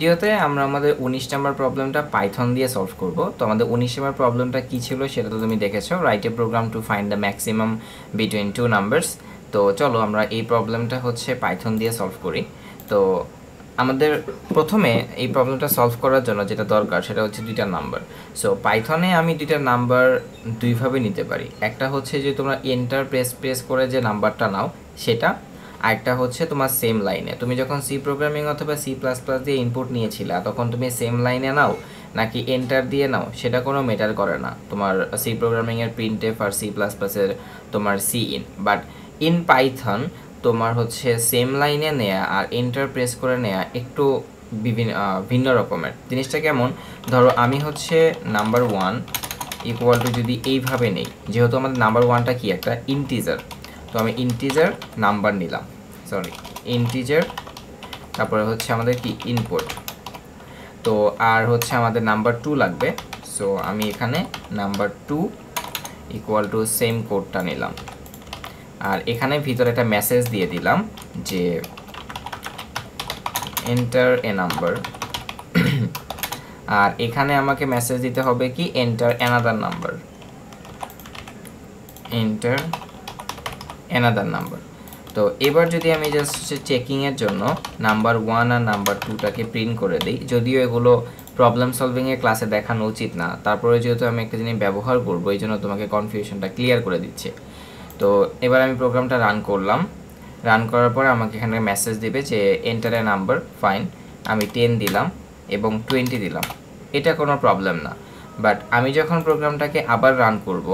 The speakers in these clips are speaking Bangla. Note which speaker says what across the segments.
Speaker 1: ভিডিওতে আমরা আমাদের 19 নাম্বার প্রবলেমটা পাইথন দিয়ে সলভ করব। তো আমাদের 19 নাম্বার প্রবলেমটা কি ছিল সেটা তো তুমি দেখেছো, write a program to find the maximum between two numbers. তো চলো আমরা এই প্রবলেমটা হচ্ছে পাইথন দিয়ে সলভ করি। তো আমাদের প্রথমে এই প্রবলেমটা সলভ করার জন্য যেটা দরকার সেটা হচ্ছে দুইটা নাম্বার। সো পাইথনে আমি দুইটা নাম্বার দুইভাবে নিতে পারি। একটা হচ্ছে যে তোমরা এন্টার প্রেস করে যে নাম্বারটা নাও সেটা, আরেকটা হচ্ছে তোমার সেম লাইনে। তুমি যখন সি প্রোগ্রামিং অথবা C++ দিয়ে ইনপুট নিয়েছিলা তখন তুমি সেম লাইনে নাও নাকি এন্টার দিয়ে নাও সেটা কোনো ম্যাটার করে না তোমার সি প্রোগ্রামিংয়ের প্রিন্টএফ আর C++-এর তোমার cin. But in Python তোমার হচ্ছে সেম লাইনে নেয়া আর এন্টার প্রেস করে নেয়া একটু ভিন্ন রকমের। জিনিসটা কেমন, ধরো আমি হচ্ছে নাম্বার 1 ইকুয়াল টু যদি এইভাবে নেই, যেহেতু আমাদের নাম্বার 1টা কি একটা ইন্টিজার, তো আমি ইন্টিজার নাম্বার নিলাম, ইন্টিজার, তারপরে হচ্ছে আমাদের কি ইনপুট, তো আর হচ্ছে আমাদের নাম্বার 2 লাগবে। সো আমি এখানে নাম্বার 2 ইকুয়াল টু সেম কোডটা নিলাম, আর এখানে ভিতরে একটা মেসেজ দিয়ে দিলাম যে এন্টার এ নাম্বার, আর এখানে আমাকে মেসেজ দিতে হবে কি enter another number, enter another number. তো এবার যদি আমি জাস্ট চেকিংয়ের জন্য নাম্বার 1 আর নাম্বার 2টাকে প্রিন্ট করে দিই, যদিও এগুলো প্রবলেম সলভিংয়ের ক্লাসে দেখানো উচিত না, তারপরে যেহেতু আমি একটা জিনিস ব্যবহার করবো এই জন্য তোমাকে কনফিউশনটা ক্লিয়ার করে দিচ্ছে। তো এবার আমি প্রোগ্রামটা রান করলাম, রান করার পরে আমাকে এখানে মেসেজ দেবে যে এন্টার এ নাম্বার, ফাইন, আমি 10 দিলাম এবং 20 দিলাম, এটা কোনো প্রবলেম না। বাট আমি যখন প্রোগ্রামটাকে আবার রান করব,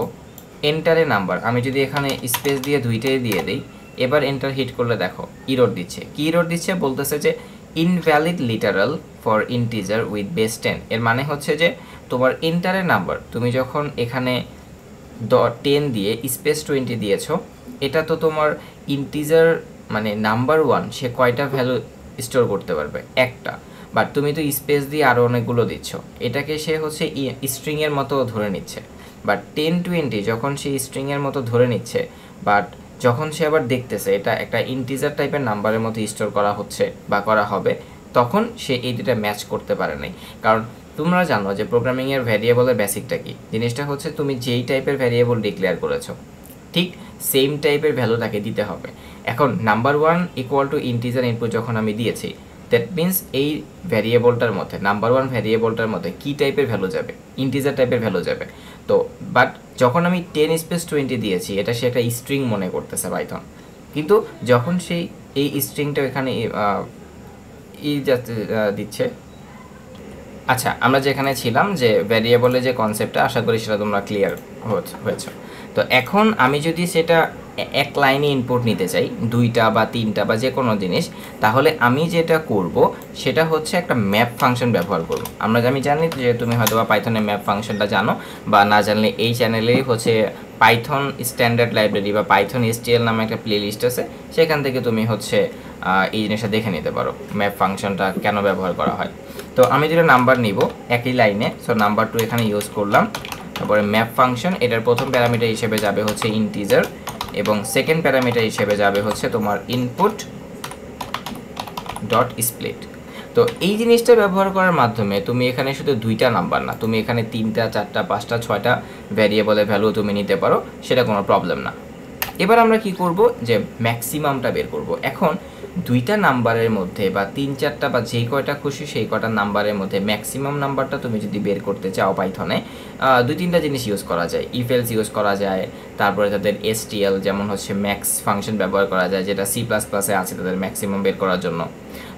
Speaker 1: এন্টারে নাম্বার আমি যদি এখানে স্পেস দিয়ে দুইটাই দিয়ে দিই, এবার এন্টার হিট করলে দেখো ইরর দিচ্ছে। কি ইরর দিচ্ছে, বলতেছে যে invalid literal for integer with base 10। এর মানে হচ্ছে যে তোমার এন্টারে নাম্বার তুমি যখন এখানে 10 দিয়ে স্পেস 20 দিয়েছো, এটা তো তোমার ইন্টিজার মানে নাম্বার 1 সে কয়টা ভ্যালু স্টোর করতে পারবে, একটা। বাট তুমি তো স্পেস দিয়ে আরও অনেকগুলো দিচ্ছ, এটাকে সে হচ্ছে স্ট্রিংয়ের মতো ধরে নিচ্ছে। বাট 10-20 যখন সে স্ট্রিংয়ের মতো ধরে নিচ্ছে, বাট যখন সে আবার দেখতেছে এটা একটা ইন্টিজার টাইপের নাম্বারের মতো স্টোর করা হচ্ছে বা করা হবে, তখন সে এই দুটা ম্যাচ করতে পারে নাই। কারণ তোমরা জানো যে প্রোগ্রামিংয়ের ভ্যারিয়েবলের বেসিকটা কি, জিনিসটা হচ্ছে তুমি যেই টাইপের ভ্যারিয়েবল ডিক্লেয়ার করেছো ঠিক সেম টাইপের ভ্যালু তাকে দিতে হবে। এখন number 1 equal to integer input যখন আমি দিয়েছি, দ্যাট মিনস এই ভ্যারিয়েবলটার মধ্যে নাম্বার 1 ভ্যারিয়েবলটার মধ্যে কী টাইপের ভ্যালু যাবে, ইন্টিজার টাইপের ভ্যালু যাবে। তো বাট যখন আমি 10-20 দিয়েছি এটা সে একটা স্ট্রিং মনে করতেছে পাইথন, কিন্তু যখন সেই এই স্ট্রিংটা এখানে দিচ্ছে। আচ্ছা, আমরা যেখানে ছিলাম যে ভ্যারিয়েবলের যে কনসেপ্টটা, আশা করি সেটা তোমরা ক্লিয়ার হয়েছে। তো এখন আমি যদি সেটা এক লাইনে ইনপুট নিতে চাই, 2টা বা 3টা বা যে কোনো জিনিস, তাহলে আমি যেটা করব সেটা হচ্ছে একটা ম্যাপ ফাংশন ব্যবহার করব। আমি জানি যে তুমি হয়তো বা পাইথনের ম্যাপ ফাংশনটা জানো, বা না জানলে এই চ্যানেলেই হচ্ছে পাইথন স্ট্যান্ডার্ড লাইব্রেরি বা পাইথন STL নামে একটা প্লেলিস্ট আছে, সেখান থেকে তুমি হচ্ছে এই জিনিসটা দেখে নিতে পারো ম্যাপ ফাংশনটা কেন ব্যবহার করা হয়। তো আমি যেটা নাম্বার নিব একই লাইনে, সো নাম্বার 2 এখানে ইউজ করলাম। তারপরে ম্যাপ ফাংশন, এটার প্রথম প্যারামিটার হিসেবে যাবে হচ্ছে ইন্টিজার এবং সেকেন্ড প্যারামিটার হিসেবে যাবে হচ্ছে তোমার ইনপুট ডট স্প্লিট। তো এই জিনিসটা ব্যবহার করার মাধ্যমে তুমি এখানে শুধু 2টা নাম্বার না, তুমি এখানে 3টা 4টা 5টা 6টা ভ্যারিয়েবলের ভ্যালু তুমি নিতে পারো, সেটা কোনো প্রবলেম না। এবার আমরা কি করব যে ম্যাক্সিমামটা বের করব। এখন 2টা নাম্বারের মধ্যে বা 3-4টা বা যেই কয়টা খুশি সেই কয়টা নাম্বারের মধ্যে ম্যাক্সিমাম নাম্বারটা তুমি যদি বের করতে চাও পাইথনে 2-3টা জিনিস ইউজ করা যায়। ইফ এলস ইউজ করা যায়, তারপরে তাদের STL যেমন হচ্ছে ম্যাক্স ফাংশন ব্যবহার করা যায়, যেটা C++-এ আছে তাদের ম্যাক্সিমাম বের করার জন্য।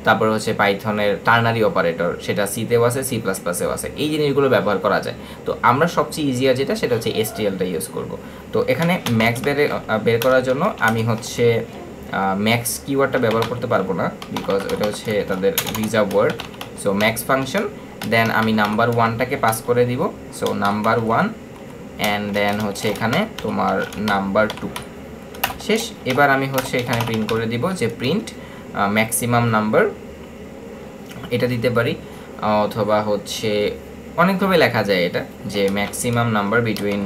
Speaker 1: তারপরে হচ্ছে পাইথনের টার্নারি অপারেটর, সেটা সিতেও আছে C++-এও আছে, এই জিনিসগুলো ব্যবহার করা যায়। তো আমরা সবচেয়ে ইজিয়ার যেটা সেটা হচ্ছে STL-টা ইউজ করব। তো এখানে ম্যাক্স বের করার জন্য আমি হচ্ছে ম্যাক্স কিওয়ার্ডটা ব্যবহার করতে পারবো না, বিকজ এটা হচ্ছে তাদের reserve word. So max function, then আমি নাম্বার 1টাকে পাস করে দিব, সো নাম্বার 1 অ্যান্ড দেন হচ্ছে এখানে তোমার নাম্বার 2 শেষ। এবার আমি হচ্ছে এখানে প্রিন্ট করে দিব যে প্রিন্ট ম্যাক্সিমাম নাম্বার, এটা দিতে পারি, অথবা হচ্ছে অনেকভাবে লেখা যায় এটা, যে maximum number between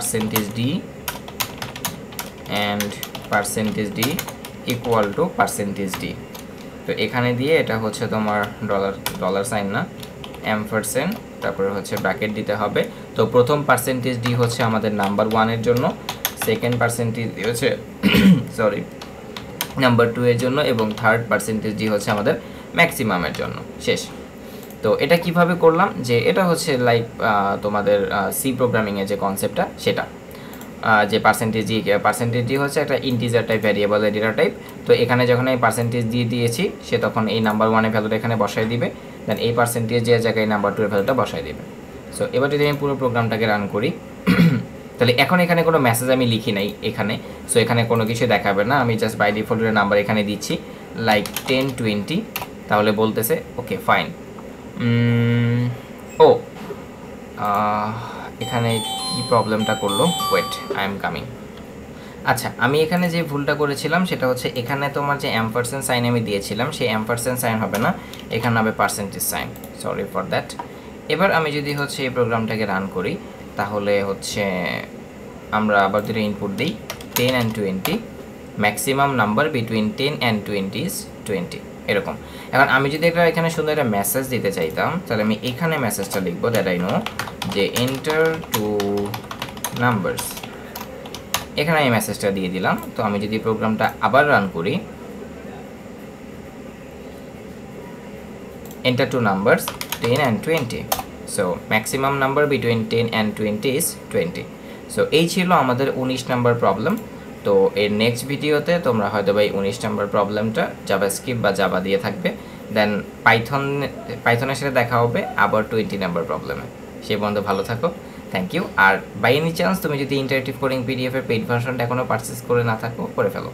Speaker 1: %d and percentage D equal to percentage D. তো এখানে দিয়ে এটা হচ্ছে তোমার ডলার সাইন না, এম্পারসেন্ট, তারপরে হচ্ছে ব্র্যাকেট দিতে হবে। তো প্রথম পার্সেন্টেজ ডি হচ্ছে আমাদের নাম্বার 1 এর জন্য, সেকেন্ড পার্সেন্টেজ ডি হচ্ছে সরি নাম্বার 2 এর জন্য, এবং থার্ড পার্সেন্টেজ ডি হচ্ছে আমাদের ম্যাক্সিমামের জন্য। শেষ। তো এটা কিভাবে করলাম, যে এটা হচ্ছে লাইক তোমাদের সি প্রোগ্রামিংয়ের যে কনসেপ্টটা সেটা, যে পার্সেন্টেজ ডি হচ্ছে একটা ইন্টিজার টাইপ ভ্যারিয়েবলের ডেটা টাইপ। তো এখানে যখন আমি পার্সেন্টেজ দিয়ে দিয়েছি, সে তখন এই নাম্বার 1 এর ভ্যালুটা এখানে বসাই দিবে, দেন এই পার্সেন্টেজের জায়গায় নাম্বার 2 এর ভ্যালুটা বসাই দিবে। সো এবার যদি আমি পুরো প্রোগ্রামটাকে রান করি, তাহলে এখন এখানে কোনো মেসেজ আমি লিখি নাই এখানে, সো এখানে কোনো কিছু দেখাবে না, আমি জাস্ট বাই ডিফল্টের নাম্বার এখানে দিচ্ছি লাইক 10 20, তাহলে বলতেছে ওকে ফাইন। ও এখানে কি প্রবলেমটা করলো, ওয়েট আই এম কামিং। আচ্ছা, আমি এখানে যে ভুলটা করেছিলাম সেটা হচ্ছে এখানে তোমার যে অ্যাম্পারসেন্ট সাইন আমি দিয়েছিলাম, সেই অ্যাম্পারসেন্ট সাইন হবে না, এখানে হবে percentage sign, sorry for that. এবার আমি যদি হচ্ছে এই প্রোগ্রামটাকে রান করি, তাহলে হচ্ছে আমরা আবার দুটো ইনপুট দিই, 10 and 20, maximum number between 10 and 20 is 20, এরকম। এখন আমি যদি এখানে সুন্দর একটা মেসেজ দিতে চাইতাম, তাহলে আমি এখানে মেসেজটা লিখবো, দ্যাট আই নো, যে এন্টার টু নাম্বারস, এখানে আমি মেসেজটা দিয়ে দিলাম। তো আমি যদি প্রোগ্রামটা আবার রান করি, enter two numbers 10 and 20, so maximum number between 10 and 20 is 20। So এই ছিল আমাদের 19 নাম্বার প্রবলেম। তো এর নেক্সট ভিডিওতে তোমরা হয়তো বা এই 19 নাম্বার প্রবলেমটা জাভাস্ক্রিপ্ট বা জাভা দিয়ে থাকবে, দেন পাইথনের সাথে দেখা হবে আবার 20 নাম্বার প্রবলেমে। সে পর্যন্ত ভালো থাকো, থ্যাংক ইউ। আর বাই এনি চান্স তুমি যদি ইন্টারেক্টিভ কোডিং পিডিএফ এর পেইড ভার্সনটা এখনও পারচেস করে না থাকো, করে ফেলো।